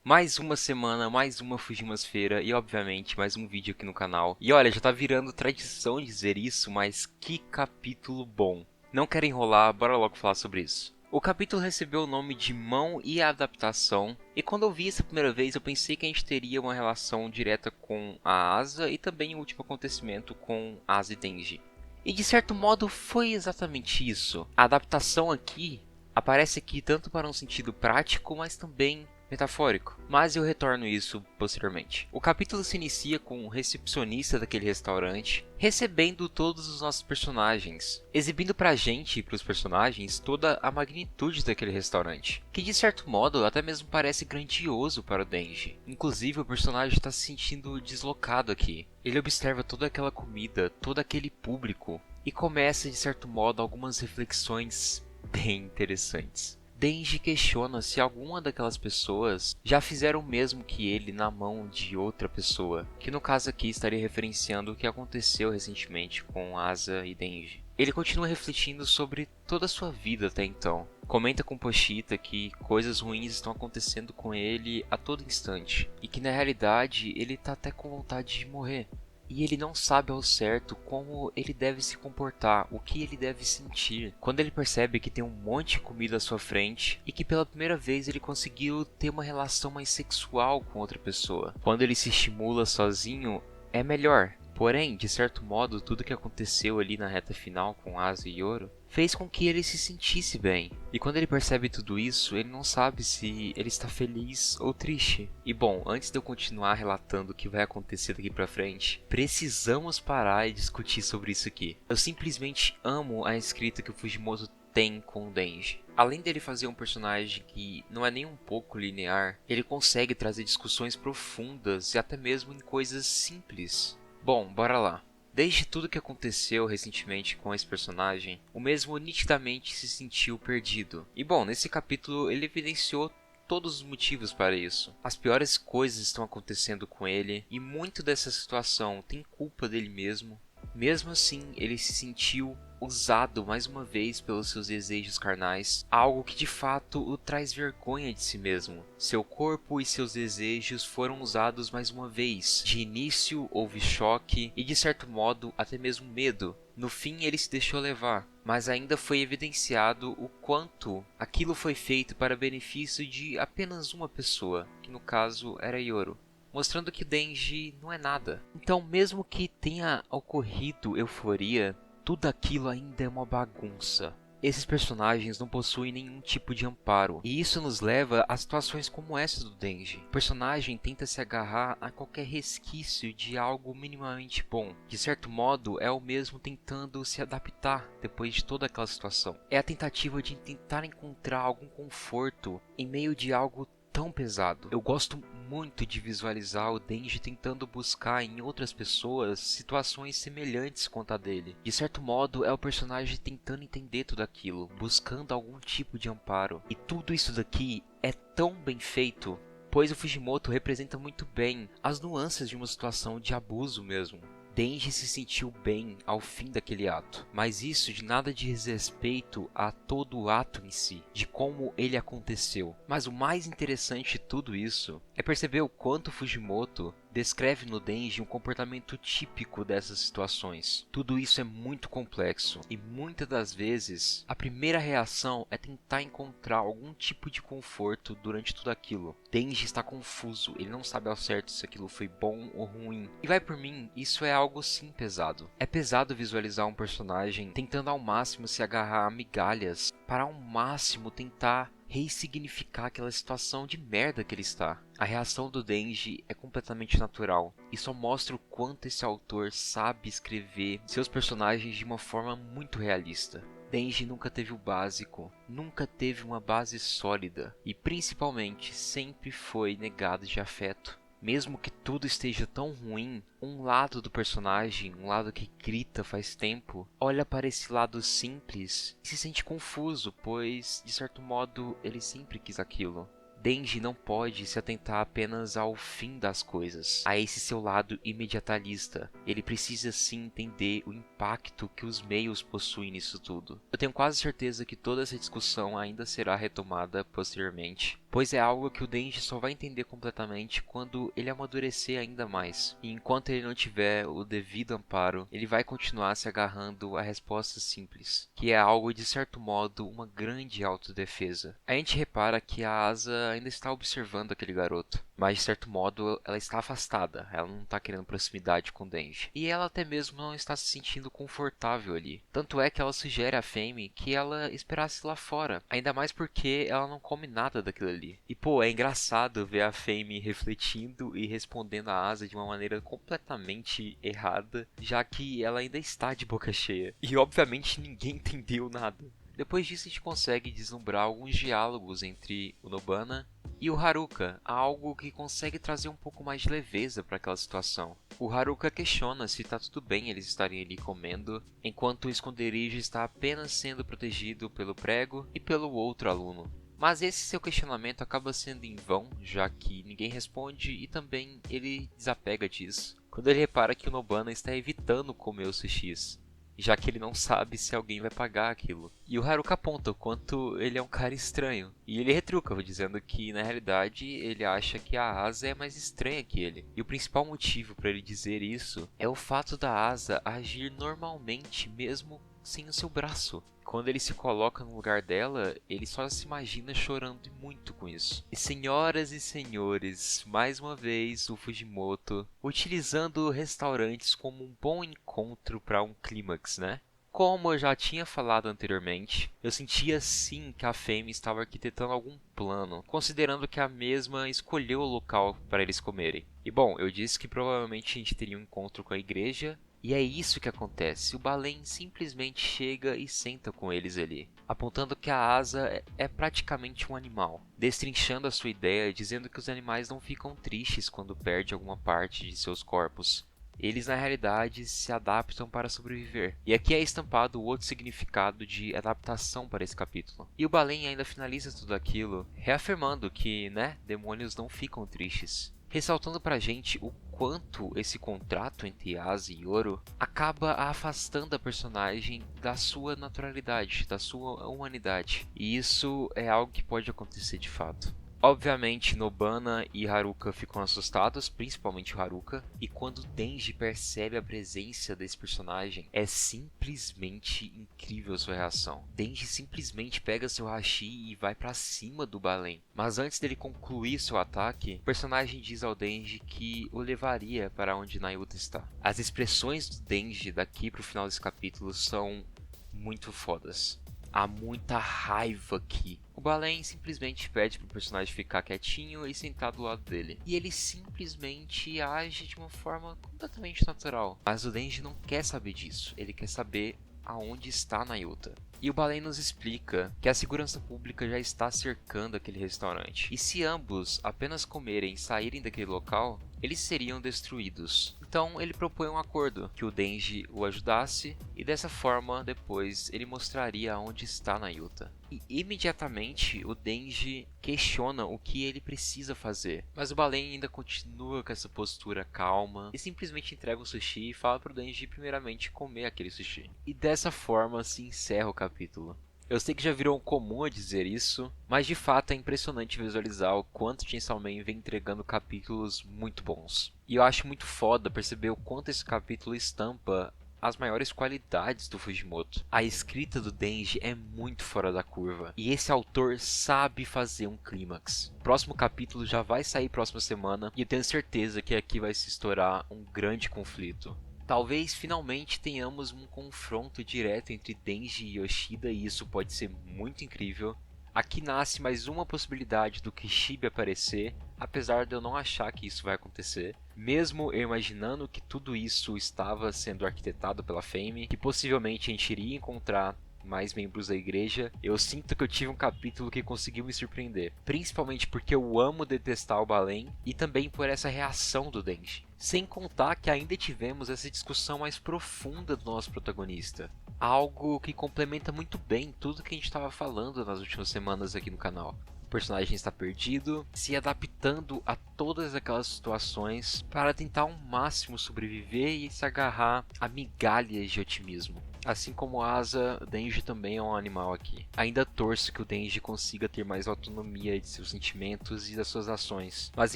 Mais uma semana, mais uma Fujimasfera e obviamente mais um vídeo aqui no canal. E olha, já tá virando tradição dizer isso, mas que capítulo bom. Não quero enrolar, bora logo falar sobre isso. O capítulo recebeu o nome de Mão e Adaptação, e quando eu vi essa primeira vez eu pensei que a gente teria uma relação direta com a Asa e também o último acontecimento com Asa e Denji. E de certo modo foi exatamente isso. A adaptação aqui aparece aqui tanto para um sentido prático, mas também metafórico, mas eu retorno isso posteriormente. O capítulo se inicia com o recepcionista daquele restaurante recebendo todos os nossos personagens, exibindo pra gente e pros personagens toda a magnitude daquele restaurante, que de certo modo até mesmo parece grandioso para o Denji. Inclusive o personagem está se sentindo deslocado aqui. Ele observa toda aquela comida, todo aquele público e começa de certo modo algumas reflexões bem interessantes. Denji questiona se alguma daquelas pessoas já fizeram o mesmo que ele na mão de outra pessoa, que no caso aqui estaria referenciando o que aconteceu recentemente com Asa e Denji. Ele continua refletindo sobre toda a sua vida até então. Comenta com Pochita que coisas ruins estão acontecendo com ele a todo instante, e que na realidade ele está até com vontade de morrer. E ele não sabe ao certo como ele deve se comportar, o que ele deve sentir. Quando ele percebe que tem um monte de comida à sua frente e que pela primeira vez ele conseguiu ter uma relação mais sexual com outra pessoa. Quando ele se estimula sozinho, é melhor. Porém, de certo modo, tudo que aconteceu ali na reta final com Asa e Yoro fez com que ele se sentisse bem. E quando ele percebe tudo isso, ele não sabe se ele está feliz ou triste. E bom, antes de eu continuar relatando o que vai acontecer daqui pra frente, precisamos parar e discutir sobre isso aqui. Eu simplesmente amo a escrita que o Fujimoto tem com o Denji. Além dele fazer um personagem que não é nem um pouco linear, ele consegue trazer discussões profundas e até mesmo em coisas simples. Bom, bora lá. Desde tudo que aconteceu recentemente com esse personagem, o mesmo nitidamente se sentiu perdido. E bom, nesse capítulo ele evidenciou todos os motivos para isso. As piores coisas estão acontecendo com ele e muito dessa situação tem culpa dele mesmo. Mesmo assim, ele se sentiu usado mais uma vez pelos seus desejos carnais, algo que de fato o traz vergonha de si mesmo. Seu corpo e seus desejos foram usados mais uma vez. De início houve choque e de certo modo até mesmo medo. No fim ele se deixou levar, mas ainda foi evidenciado o quanto aquilo foi feito para benefício de apenas uma pessoa, que no caso era Yoro, mostrando que Denji não é nada. Então, mesmo que tenha ocorrido euforia, tudo aquilo ainda é uma bagunça. Esses personagens não possuem nenhum tipo de amparo, e isso nos leva a situações como essa do Denji. O personagem tenta se agarrar a qualquer resquício de algo minimamente bom. De certo modo, é o mesmo tentando se adaptar depois de toda aquela situação. É a tentativa de tentar encontrar algum conforto em meio de algo tão pesado. Eu gosto muito de visualizar o Denji tentando buscar em outras pessoas situações semelhantes quanto a dele. De certo modo, é o personagem tentando entender tudo aquilo, buscando algum tipo de amparo. E tudo isso daqui é tão bem feito, pois o Fujimoto representa muito bem as nuances de uma situação de abuso mesmo. Denji se sentiu bem ao fim daquele ato, mas isso de nada diz respeito a todo o ato em si, de como ele aconteceu. Mas o mais interessante de tudo isso é perceber o quanto Fujimoto descreve no Denji um comportamento típico dessas situações. Tudo isso é muito complexo e muitas das vezes a primeira reação é tentar encontrar algum tipo de conforto durante tudo aquilo. Denji está confuso, ele não sabe ao certo se aquilo foi bom ou ruim. E vai por mim, isso é algo sim pesado. É pesado visualizar um personagem tentando ao máximo se agarrar a migalhas para ao máximo tentar ressignificar aquela situação de merda que ele está. A reação do Denji é completamente natural e só mostra o quanto esse autor sabe escrever seus personagens de uma forma muito realista. Denji nunca teve o básico, nunca teve uma base sólida e principalmente sempre foi negado de afeto. Mesmo que tudo esteja tão ruim, um lado do personagem, um lado que grita faz tempo, olha para esse lado simples e se sente confuso, pois, de certo modo, ele sempre quis aquilo. Denji não pode se atentar apenas ao fim das coisas, a esse seu lado imediatalista. Ele precisa sim entender o impacto que os meios possuem nisso tudo. Eu tenho quase certeza que toda essa discussão ainda será retomada posteriormente, pois é algo que o Denji só vai entender completamente quando ele amadurecer ainda mais. E enquanto ele não tiver o devido amparo, ele vai continuar se agarrando a respostas simples, que é algo de certo modo uma grande autodefesa. A gente repara que a Asa ainda está observando aquele garoto, mas de certo modo ela está afastada, ela não está querendo proximidade com o Denji. E ela até mesmo não está se sentindo confortável ali. Tanto é que ela sugere a Fame que ela esperasse lá fora, ainda mais porque ela não come nada daquilo ali. E pô, é engraçado ver a Fame refletindo e respondendo a Asa de uma maneira completamente errada, já que ela ainda está de boca cheia. E obviamente ninguém entendeu nada. Depois disso a gente consegue deslumbrar alguns diálogos entre o Nobana e o Haruka, algo que consegue trazer um pouco mais de leveza para aquela situação. O Haruka questiona se está tudo bem eles estarem ali comendo, enquanto o esconderijo está apenas sendo protegido pelo prego e pelo outro aluno. Mas esse seu questionamento acaba sendo em vão, já que ninguém responde e também ele desapega disso, quando ele repara que o Nobana está evitando comer os sushis, já que ele não sabe se alguém vai pagar aquilo. E o Haruka aponta o quanto ele é um cara estranho, e ele retruca, dizendo que na realidade ele acha que a Asa é mais estranha que ele. E o principal motivo para ele dizer isso é o fato da Asa agir normalmente mesmo sem o seu braço. Quando ele se coloca no lugar dela, ele só se imagina chorando muito com isso. E senhoras e senhores, mais uma vez o Fujimoto utilizando restaurantes como um bom encontro para um clímax, né? Como eu já tinha falado anteriormente, eu sentia sim que a Fame estava arquitetando algum plano, considerando que a mesma escolheu o local para eles comerem. E bom, eu disse que provavelmente a gente teria um encontro com a igreja, e é isso que acontece. O Balen simplesmente chega e senta com eles ali, apontando que a Asa é praticamente um animal, destrinchando a sua ideia, dizendo que os animais não ficam tristes quando perdem alguma parte de seus corpos. Eles na realidade se adaptam para sobreviver. E aqui é estampado o outro significado de adaptação para esse capítulo. E o Balen ainda finaliza tudo aquilo, reafirmando que, demônios não ficam tristes, ressaltando pra gente o quanto esse contrato entre Asa e Yoro acaba afastando a personagem da sua naturalidade, da sua humanidade. E isso é algo que pode acontecer de fato. Obviamente, Nobana e Haruka ficam assustados, principalmente o Haruka, e quando Denji percebe a presença desse personagem, é simplesmente incrível sua reação. Denji simplesmente pega seu hashi e vai pra cima do Balen, mas antes dele concluir seu ataque, o personagem diz ao Denji que o levaria para onde Nayuta está. As expressões do Denji daqui pro final desse capítulo são muito fodas. Há muita raiva aqui. O Balen simplesmente pede pro personagem ficar quietinho e sentado do lado dele. E ele simplesmente age de uma forma completamente natural. Mas o Denji não quer saber disso. Ele quer saber aonde está Nayuta. E o Balen nos explica que a segurança pública já está cercando aquele restaurante. E se ambos apenas comerem e saírem daquele local, eles seriam destruídos. Então ele propõe um acordo, que o Denji o ajudasse e dessa forma depois ele mostraria onde está Nayuta. E imediatamente o Denji questiona o que ele precisa fazer, mas o Balen ainda continua com essa postura calma e simplesmente entrega o sushi e fala pro Denji primeiramente comer aquele sushi. E dessa forma se encerra o capítulo. Eu sei que já virou comum a dizer isso, mas de fato é impressionante visualizar o quanto Chainsaw Man vem entregando capítulos muito bons. E eu acho muito foda perceber o quanto esse capítulo estampa as maiores qualidades do Fujimoto. A escrita do Denji é muito fora da curva, e esse autor sabe fazer um clímax. O próximo capítulo já vai sair próxima semana, e eu tenho certeza que aqui vai se estourar um grande conflito. Talvez finalmente tenhamos um confronto direto entre Denji e Yoshida, e isso pode ser muito incrível. Aqui nasce mais uma possibilidade do Kishibe aparecer, apesar de eu não achar que isso vai acontecer. Mesmo eu imaginando que tudo isso estava sendo arquitetado pela Fame, que possivelmente a gente iria encontrar mais membros da igreja, eu sinto que eu tive um capítulo que conseguiu me surpreender. Principalmente porque eu amo detestar o Balen e também por essa reação do Denji. Sem contar que ainda tivemos essa discussão mais profunda do nosso protagonista. Algo que complementa muito bem tudo que a gente estava falando nas últimas semanas aqui no canal. O personagem está perdido, se adaptando a todas aquelas situações para tentar ao máximo sobreviver e se agarrar a migalhas de otimismo. Assim como Asa, Denji também é um animal aqui. Ainda torço que o Denji consiga ter mais autonomia de seus sentimentos e das suas ações. Mas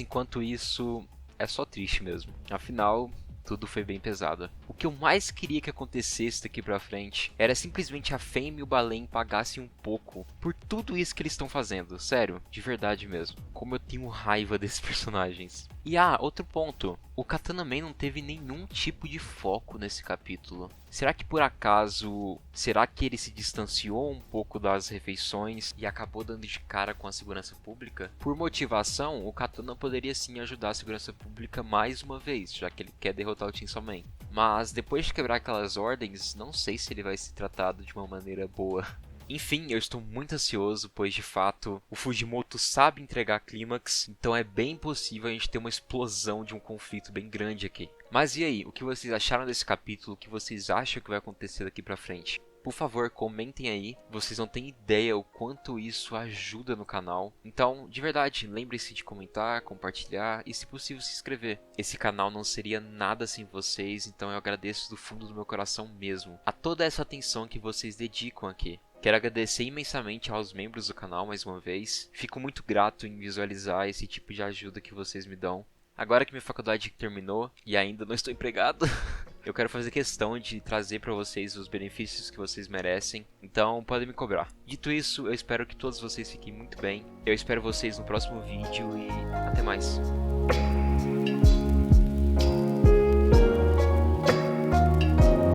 enquanto isso, é só triste mesmo. Afinal, tudo foi bem pesado. O que eu mais queria que acontecesse daqui pra frente era simplesmente a Fame e o Balen pagassem um pouco por tudo isso que eles estão fazendo. Sério, de verdade mesmo. Como eu tenho raiva desses personagens. E outro ponto. O Katana Man não teve nenhum tipo de foco nesse capítulo. Será que por acaso, será que ele se distanciou um pouco das refeições e acabou dando de cara com a segurança pública? Por motivação, o Katana poderia sim ajudar a segurança pública mais uma vez, já que ele quer derrotar o Chainsaw Man. Mas depois de quebrar aquelas ordens, não sei se ele vai ser tratado de uma maneira boa. Enfim, eu estou muito ansioso, pois de fato o Fujimoto sabe entregar clímax, então é bem possível a gente ter uma explosão de um conflito bem grande aqui. Mas e aí, o que vocês acharam desse capítulo? O que vocês acham que vai acontecer daqui pra frente? Por favor, comentem aí, vocês não têm ideia o quanto isso ajuda no canal. Então, de verdade, lembre-se de comentar, compartilhar e se possível se inscrever. Esse canal não seria nada sem vocês, então eu agradeço do fundo do meu coração mesmo a toda essa atenção que vocês dedicam aqui. Quero agradecer imensamente aos membros do canal mais uma vez. Fico muito grato em visualizar esse tipo de ajuda que vocês me dão. Agora que minha faculdade terminou e ainda não estou empregado, eu quero fazer questão de trazer para vocês os benefícios que vocês merecem. Então podem me cobrar. Dito isso, eu espero que todos vocês fiquem muito bem. Eu espero vocês no próximo vídeo e até mais.